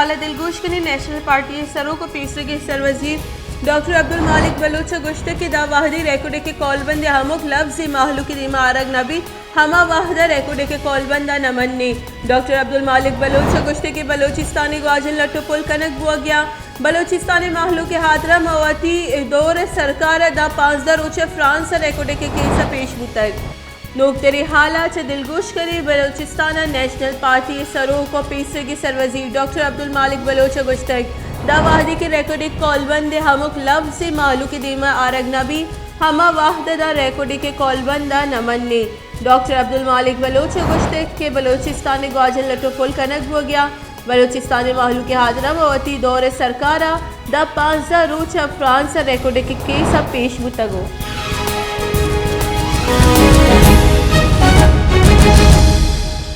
حالہ دلگوش کنی national party سروں کو پیسرے کے سر وزیر ڈاکٹر عبدالمالک بلوچ گشتہ کے دا واحدی ریکوڈے کے کول بند ہمک لفظی ماہلو کی دیما آرگ نبی ہما واحدہ ریکوڈے کے کول بندہ نمنی ڈاکٹر عبدالمالک بلوچ گشتہ کے بلوچستانی گواجن لٹو پل کنک بوا گیا بلوچستانی ماہلو کے حاضرہ مواتی دور سرکار دا 15 روچہ فرانس ریکوڈے کے کیسا پیش بتگ نوکتری حالہ چھ دلگوش کری بلوچستان نیشنل پارٹی سروں کو پیسرے کی سر وزیر ڈاکٹر عبدالمالک بلوچ گشتگ دا واحدی کے ریکوڈی کول بند ہمک لفظی ماہلو کی دیما آرگ نبی ہما واحدہ دا ریکوڈی کے کول بندہ نمنی ڈاکٹر عبدالمالک بلوچ گشتگ کے بلوچستانی گواجن لٹو پل کنک ہو گیا بلوچستانی ماہلو کے حاضرہ مواتی دور سرکارہ دا 15 روچہ فرانس ریکوڈی کے کیسا پیش بتگو